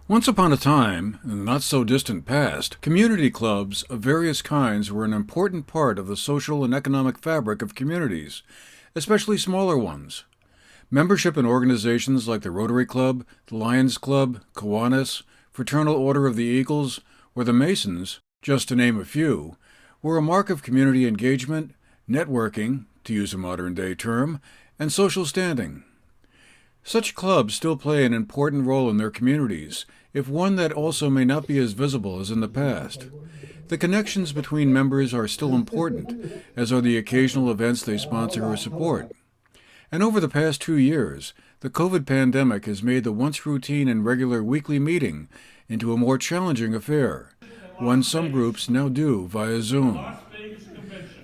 Once upon a time, in the not-so-distant past, community clubs of various kinds were an important part of the social and economic fabric of communities, especially smaller ones. Membership in organizations like the Rotary Club, the Lions Club, Kiwanis, Fraternal Order of the Eagles, or the Masons, just to name a few, were a mark of community engagement, networking, to use a modern-day term, and social standing. Such clubs still play an important role in their communities, if one that also may not be as visible as in the past. The connections between members are still important, as are the occasional events they sponsor or support. And over the past 2 years, the COVID pandemic has made the once routine and regular weekly meeting into a more challenging affair, one some groups now do via Zoom.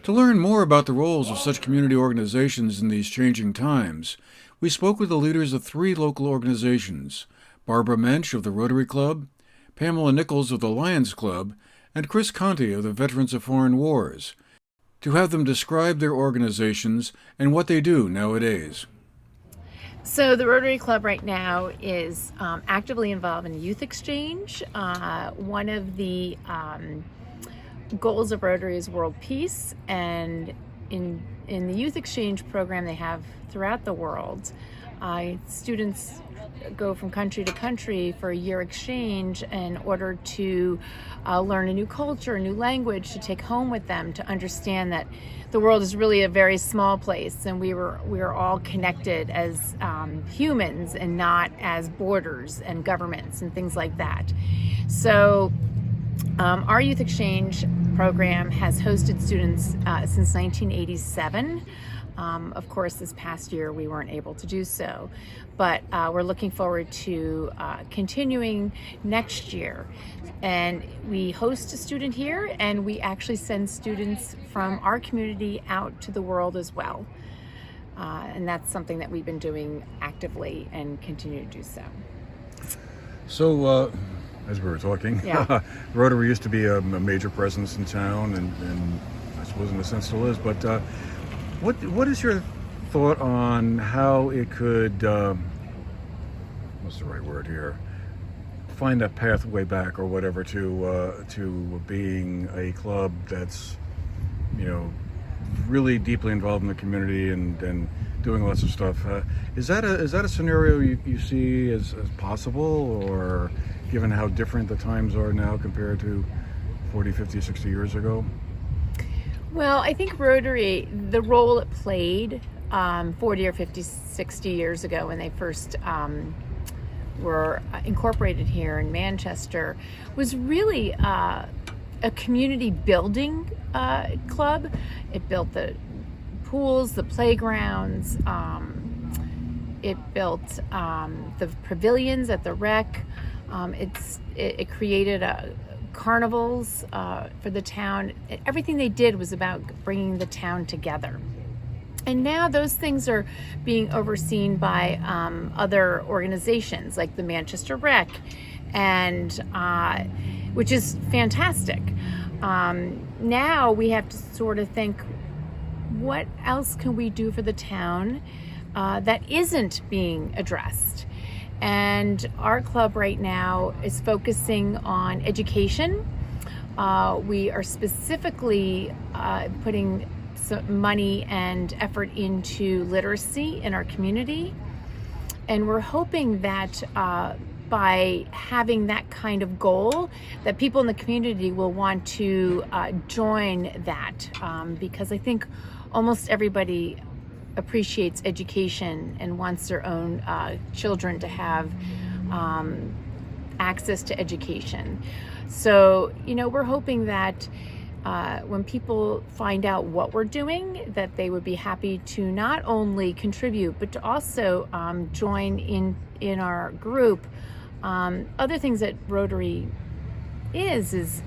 To learn more about the roles of such community organizations in these changing times, we spoke with the leaders of 3 local organizations, Barbara Mensch of the Rotary Club, Pamela Nichols of the Lions Club, and Chris Conti of the Veterans of Foreign Wars, to have them describe their organizations and what they do nowadays. So the Rotary Club right now is actively involved in youth exchange. One of the goals of Rotary is world peace, and in the youth exchange program they have throughout the world, students go from country to country for a year exchange in order to learn a new culture, a new language to take home with them, to understand that the world is really a very small place, and we are all connected as humans and not as borders and governments and things like that. So our youth exchange program has hosted students since 1987. Of course, this past year we weren't able to do so, but we're looking forward to continuing next year. And we host a student here, and we actually send students from our community out to the world as well. And that's something that we've been doing actively and continue to do so. So, as we were talking, Yeah. Rotary used to be a major presence in town, and I suppose in a sense still is, but what is your thought on how it could, what's the right word here, find that pathway back or whatever to being a club that's, really deeply involved in the community and doing lots of stuff? Is that a scenario you see as possible, or given how different the times are now compared to 40, 50, 60 years ago? Well, I think Rotary, the role it played 40 or 50, 60 years ago when they first were incorporated here in Manchester, was really a community building club. It built the pools, the playgrounds, it built the pavilions at the rec. It created carnivals for the town. Everything they did was about bringing the town together. And now those things are being overseen by other organizations like the Manchester Rec, and which is fantastic. Now we have to sort of think, what else can we do for the town that isn't being addressed? And our club right now is focusing on education. We are specifically putting some money and effort into literacy in our community. And we're hoping that by having that kind of goal, that people in the community will want to join that, because I think almost everybody appreciates education and wants their own children to have access to education. So, we're hoping that when people find out what we're doing, that they would be happy to not only contribute, but to also join in our group. Other things that Rotary is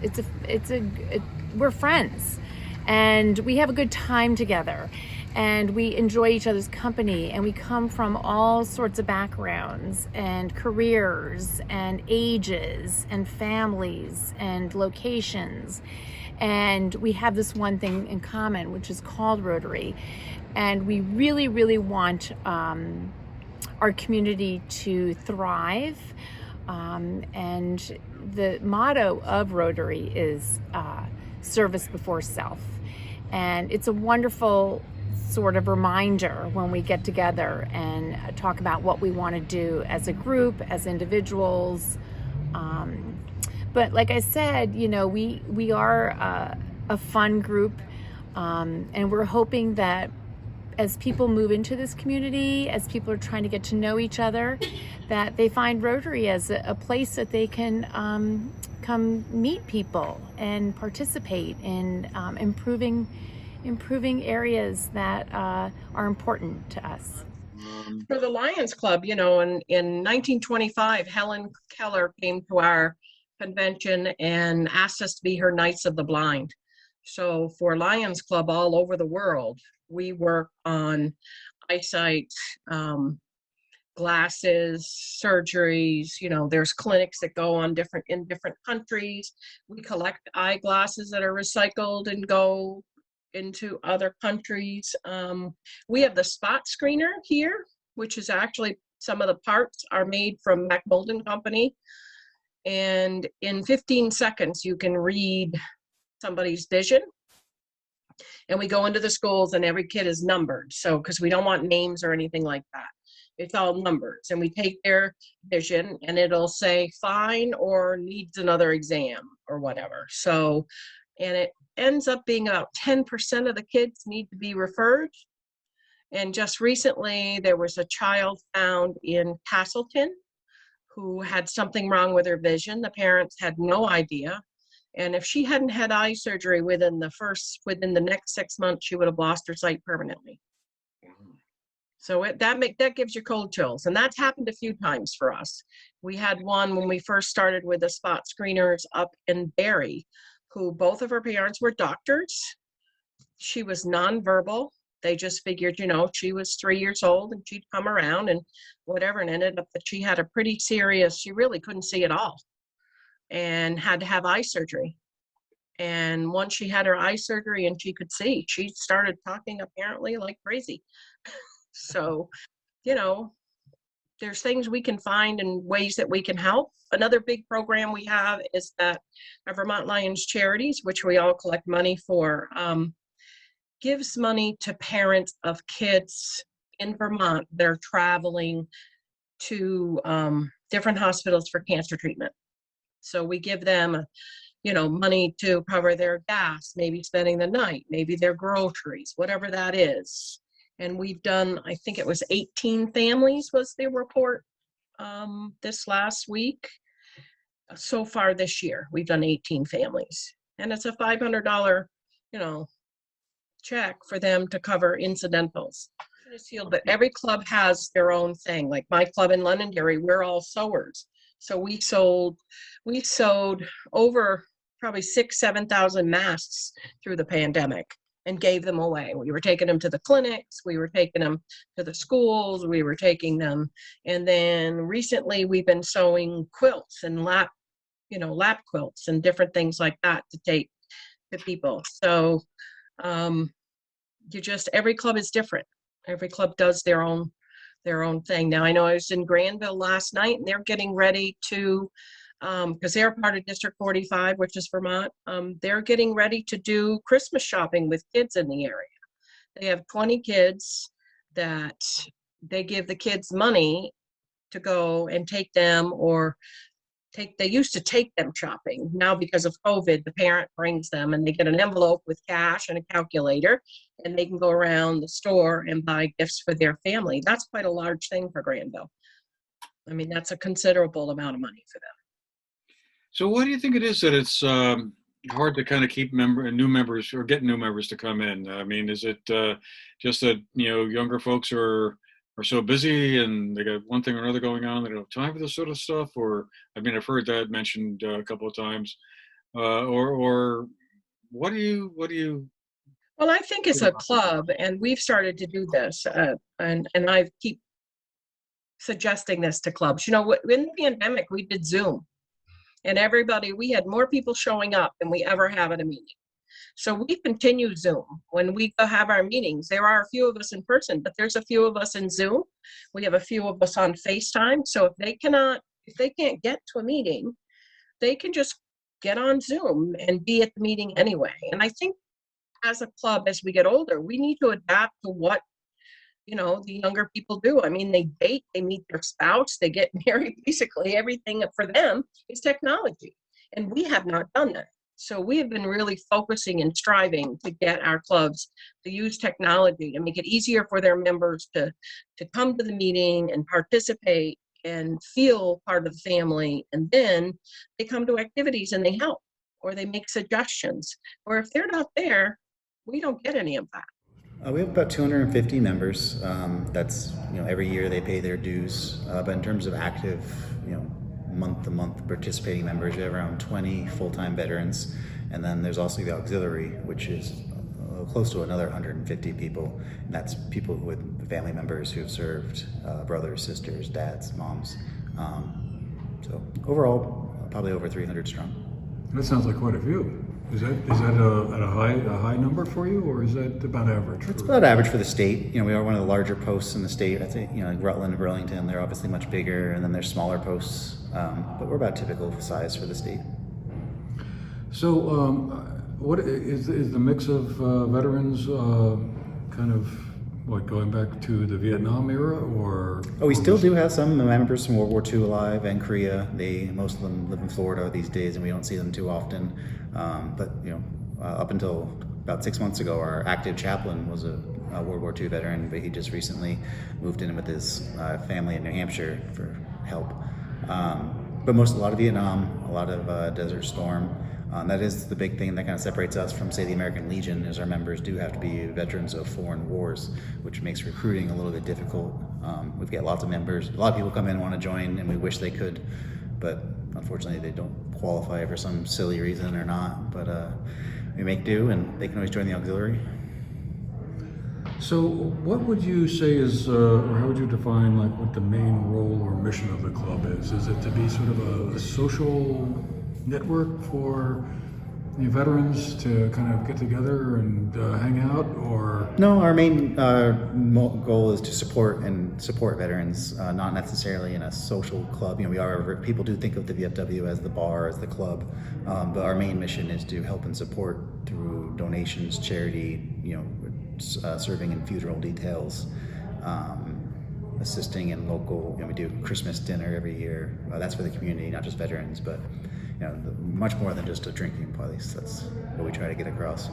we're friends, and we have a good time together, and we enjoy each other's company, and we come from all sorts of backgrounds and careers and ages and families and locations. And we have this one thing in common, which is called Rotary. And we really, really want our community to thrive. And the motto of Rotary is service before self. And it's a wonderful sort of reminder when we get together and talk about what we want to do as a group, as individuals. But like I said, we are a fun group, and we're hoping that as people move into this community, as people are trying to get to know each other, that they find Rotary as a place that they can come meet people and participate in improving areas that are important to us. For the Lions Club, in 1925, Helen Keller came to our convention and asked us to be her Knights of the Blind. So for Lions Club all over the world, we work on eyesight, glasses, surgeries. There's clinics that go on in different countries. We collect eyeglasses that are recycled and go into other countries. We have the spot screener here, which is actually some of the parts are made from Macmillan Company. And in 15 seconds, you can read somebody's vision. And we go into the schools and every kid is numbered. So, because we don't want names or anything like that. It's all numbers. And we take their vision and it'll say fine or needs another exam or whatever. So, and it ends up being about 10% of the kids need to be referred. And just recently, there was a child found in Castleton who had something wrong with her vision. The parents had no idea. And if she hadn't had eye surgery within the next 6 months, she would have lost her sight permanently. So that gives you cold chills. And that's happened a few times for us. We had one when we first started with the spot screeners up in Barrie, who both of her parents were doctors. She was nonverbal. They just figured, she was 3 years old and she'd come around and whatever, and ended up that she had a pretty serious, she really couldn't see at all and had to have eye surgery. And once she had her eye surgery and she could see, she started talking apparently like crazy. So, there's things we can find and ways that we can help. Another big program we have is that our Vermont Lions Charities, which we all collect money for, gives money to parents of kids in Vermont that are traveling to different hospitals for cancer treatment. So we give them, money to cover their gas, maybe spending the night, maybe their groceries, whatever that is. And we've done, I think it was 18 families was the report this last week. So far this year, we've done 18 families. And it's a $500, check for them to cover incidentals. But every club has their own thing. Like my club in Londonderry, we're all sewers. So we sewed over probably 7,000 masks through the pandemic and gave them away. We were taking them to the clinics, we were taking them to the schools, we were taking them. And then recently we've been sewing quilts and lap quilts and different things like that to take to people. So every club is different. Every club does their own thing. Now I know I was in Granville last night and they're getting ready to, because they're part of District 45, which is Vermont, they're getting ready to do Christmas shopping with kids in the area. They have 20 kids that they give the kids money to go and take them they used to take them shopping. Now, because of COVID, the parent brings them and they get an envelope with cash and a calculator and they can go around the store and buy gifts for their family. That's quite a large thing for Granville. I mean, that's a considerable amount of money for them. So why do you think it is that it's hard to kind of keep new members or get new members to come in? I mean, is it just that, younger folks are so busy and they got one thing or another going on, they don't have time for this sort of stuff? Or, I've heard that mentioned a couple of times. Or what do you? Well, I think it's a club, and we've started to do this, and I keep suggesting this to clubs. In the pandemic, we did Zoom, and we had more people showing up than we ever have at a meeting. So we continue Zoom. When we have our meetings, there are a few of us in person, but there's a few of us in Zoom. We have a few of us on FaceTime. So if if they can't get to a meeting, they can just get on Zoom and be at the meeting anyway. And I think as a club, as we get older, we need to adapt to what, the younger people do. I mean, they date, they meet their spouse, they get married. Basically, everything for them is technology. And we have not done that. So we have been really focusing and striving to get our clubs to use technology to make it easier for their members to come to the meeting and participate and feel part of the family. And then they come to activities and they help, or they make suggestions. Or if they're not there, we don't get any of that. We have about 250 members. That's, every year they pay their dues. But in terms of active, month-to-month participating members, we have around 20 full-time veterans. And then there's also the auxiliary, which is close to another 150 people. And that's people with family members who have served, brothers, sisters, dads, moms. So overall, probably over 300 strong. That sounds like quite a few. Is that a high number for you, or is that about average? It's about average for the state. We are one of the larger posts in the state. I'd say, like Rutland and Burlington, they're obviously much bigger, and then there's smaller posts. But we're about typical size for the state. So, what is the mix of veterans kind of going back to the Vietnam era, or? Oh, we still do have some members from World War II alive and Korea. Most of them live in Florida these days, and we don't see them too often. But up until about 6 months ago, our active chaplain was a World War II veteran, but he just recently moved in with his family in New Hampshire for help. But a lot of Vietnam, a lot of Desert Storm. That is the big thing that kind of separates us from, say, the American Legion, is our members do have to be veterans of foreign wars, which makes recruiting a little bit difficult. We've got lots of members. A lot of people come in and want to join, and we wish they could, but unfortunately they don't qualify for some silly reason or not. But we make do, and they can always join the auxiliary. So what would you say is, or how would you define what the main role or mission of the club is? Is it to be sort of a social network for veterans to kind of get together and hang out, or? No, our main goal is to support veterans, not necessarily in a social club. People do think of the VFW as the bar, as the club, but our main mission is to help and support through donations, charity, serving in funeral details, assisting in local. We do Christmas dinner every year. That's for the community, not just veterans, but much more than just a drinking place. That's what we try to get across.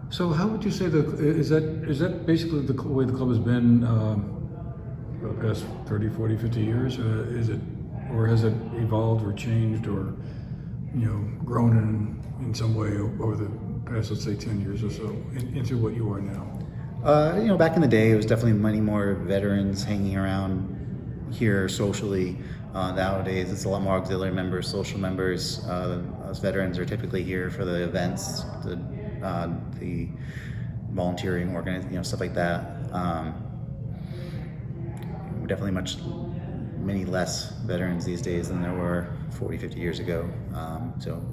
So how would you say is that basically the way the club has been for the past 30, 40, 50 years? Is it, or has it evolved or changed or grown in some way over the past, let's say, 10 years or so into what you are now? Back in the day, it was definitely many more veterans hanging around here socially. Nowadays, it's a lot more auxiliary members, social members. Us veterans are typically here for the events, the volunteering, stuff like that. We're definitely many less veterans these days than there were 40, 50 years ago. So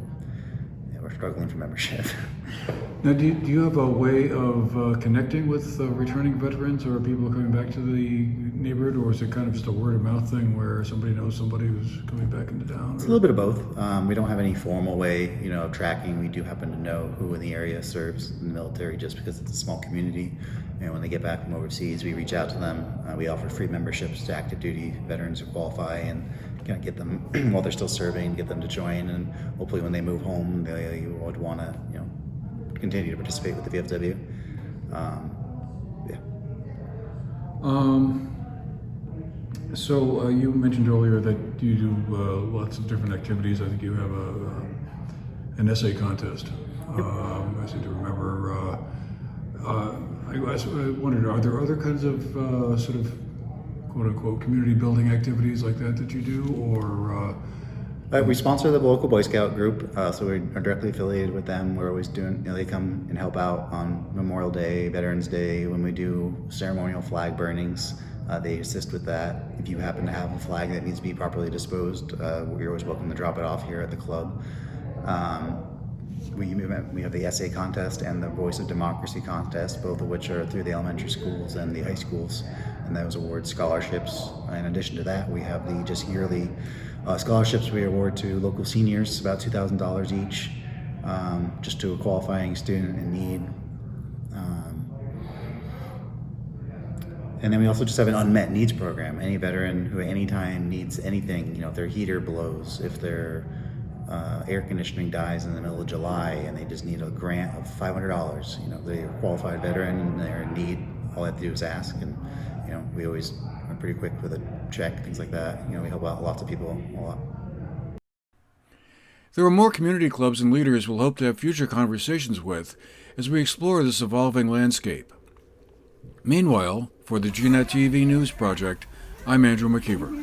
we're struggling for membership. Now, do you have a way of connecting with returning veterans or people coming back to the neighborhood, or is it kind of just a word of mouth thing where somebody knows somebody who's coming back into town? It's a little bit of both. We don't have any formal way, of tracking. We do happen to know who in the area serves in the military just because it's a small community. When they get back from overseas, we reach out to them. We offer free memberships to active duty veterans who qualify, and kind of get them while they're still serving, get them to join, and hopefully when they move home, they would want to, continue to participate with the VFW. So you mentioned earlier that you do lots of different activities. I think you have an essay contest. I seem to remember. I wondered, are there other kinds of sort of quote-unquote community building activities like that you do, or? We sponsor the local Boy Scout group, so we are directly affiliated with them. We're always doing, they come and help out on Memorial Day, Veterans Day, when we do ceremonial flag burnings. They assist with that. If you happen to have a flag that needs to be properly disposed, you're always welcome to drop it off here at the club. We have the essay contest and the Voice of Democracy contest, both of which are through the elementary schools and the high schools. and those award scholarships. In addition to that, we have the just yearly scholarships we award to local seniors, about $2,000 each, just to a qualifying student in need. And then we also just have an unmet needs program. Any veteran who at any time needs anything, if their heater blows, if their air conditioning dies in the middle of July and they just need a grant of $500, they're a qualified veteran and they're in need, all they have to do is ask. And, we always are pretty quick with a check, things like that. We help out lots of people a lot. There are more community clubs and leaders we'll hope to have future conversations with as we explore this evolving landscape. Meanwhile, for the GNAT-TV News Project, I'm Andrew McKeever.